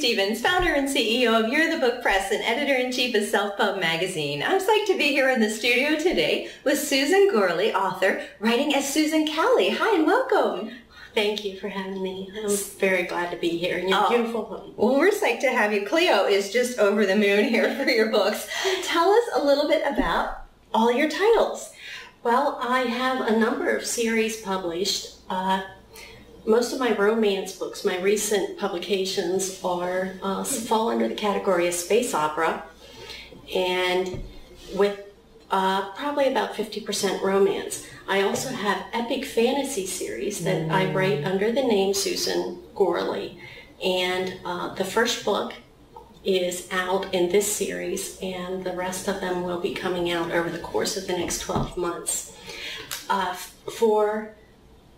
Stevens, founder and CEO of You're the Book Press and editor-in-chief of Self Pub Magazine. I'm psyched to be here in the studio today with Susan Gourley, author, writing as Susan Kelley. Hi and welcome. Thank you for having me. I'm very glad to be here in your beautiful home. Well, we're psyched to have you. Cleo is just over the moon here for your books. Tell us a little bit about all your titles. Well, I have a number of series published. Most of my romance books, my recent publications, are fall under the category of space opera, and with probably about 50% romance. I also have epic fantasy series that I write under the name Susan Gourley, and the first book is out in this series, and the rest of them will be coming out over the course of the next 12 months. For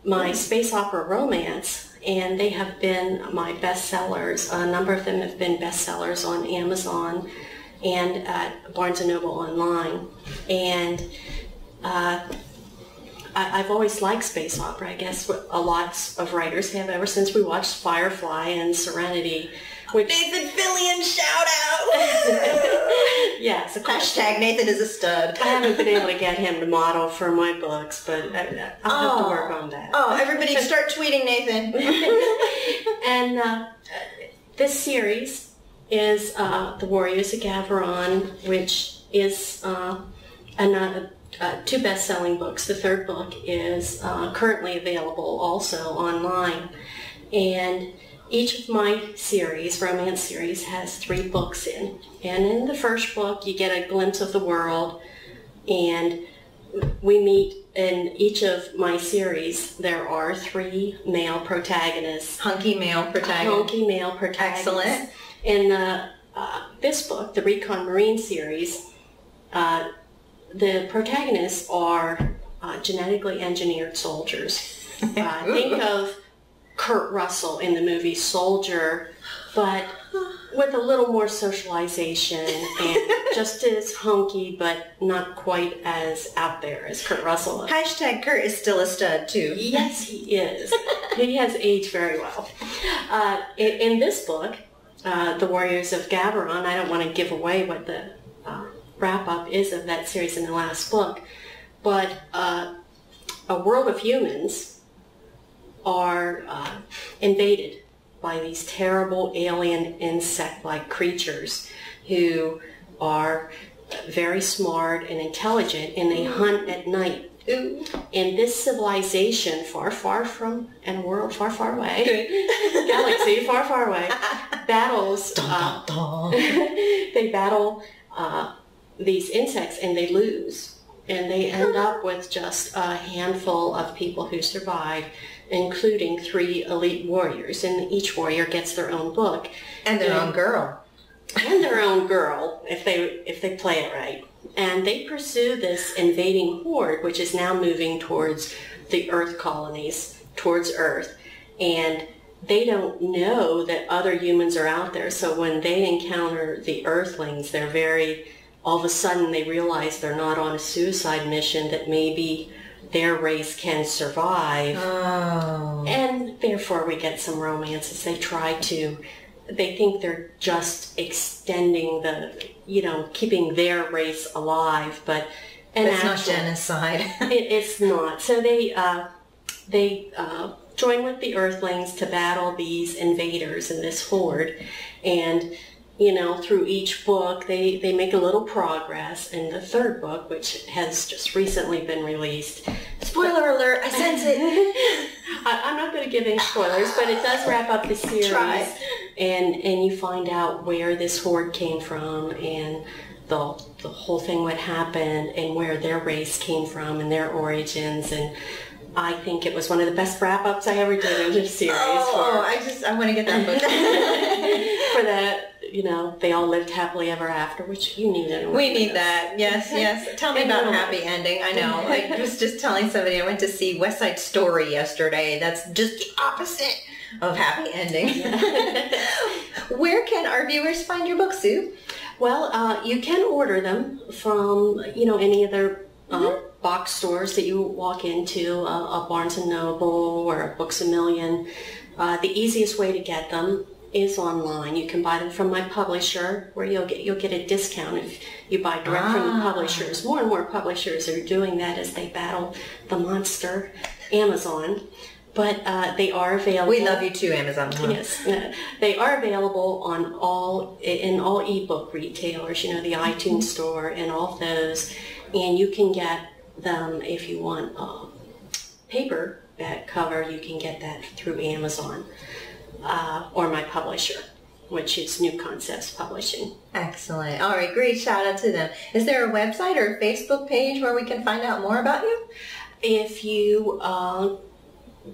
my space opera romance, and they have been my bestsellers. A number of them have been bestsellers on Amazon and at Barnes & Noble online. And I've always liked space opera. I guess a lot of writers have ever since we watched Firefly and Serenity. Which, Nathan Fillion, shout out! Yes, of course. Hashtag Nathan is a stud. I haven't been able to get him to model for my books, but I'll have to work on that. Oh, everybody start tweeting Nathan. And this series is The Warriors of Gaveron, which is two best-selling books. The third book is currently available also online. And each of my series, romance series, has 3 books in. And in the first book, you get a glimpse of the world, and we meet in each of my series. There are 3 male protagonists. Hunky male protagonists. Hunky male protagonists. Excellent. In this book, the Recon Marine series, the protagonists are genetically engineered soldiers. Think of Kurt Russell in the movie Soldier, but with a little more socialization and just as hunky, but not quite as out there as Kurt Russell. Hashtag Kurt is still a stud, too. Yes, he is. He has aged very well. In this book, The Warriors of Gaveron, I don't want to give away what the wrap-up is of that series in the last book, but a world of humans are invaded by these terrible alien insect-like creatures who are very smart and intelligent, and they hunt at night. And this civilization, far, far from, and a world far, far away, galaxy far, far away, battles, they battle these insects, and they lose. And they end up with just a handful of people who survive, including 3 elite warriors, and each warrior gets their own book. And their own girl. And their own girl, if they play it right. And they pursue this invading horde, which is now moving towards the Earth colonies, towards Earth. And they don't know that other humans are out there, so when they encounter the Earthlings, they're all of a sudden they realize they're not on a suicide mission, that maybe their race can survive. Oh. And therefore we get some romance as they think they're just extending keeping their race alive, but it's not genocide. It's not. So they join with the Earthlings to battle these invaders in this horde, and through each book, they make a little progress. In the third book, which has just recently been released. Spoiler alert, I sense it. I'm not going to give any spoilers, but it does wrap up the series. Try. And you find out where this horde came from, and the whole thing, what happened, and where their race came from, and their origins. And I think it was one of the best wrap-ups I ever did in a series. I want to get that book. For that, they all lived happily ever after, which you need. We need that. Yes, yes. Tell me about a happy ending. I know. I was just telling somebody I went to see West Side Story yesterday. That's just the opposite of happy ending. Where can our viewers find your books, Sue? Well, you can order them from, any of their box stores that you walk into, a Barnes & Noble or a Books A Million. The easiest way to get them is online. You can buy them from my publisher, where you'll get a discount if you buy direct from the publishers. More and more publishers are doing that as they battle the monster Amazon. But they are available. We love you too, Amazon. Yes, they are available on all ebook retailers. You know, the iTunes Store and all of those, and you can get them if you want paperback cover. You can get that through Amazon or my publisher, which is New Concepts Publishing. Excellent. All right, great shout out to them. Is there a website or a Facebook page where we can find out more about you? If you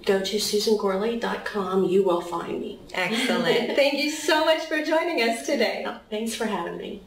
go to SusanGourley.com, you will find me. Excellent. Thank you so much for joining us today. Thanks for having me.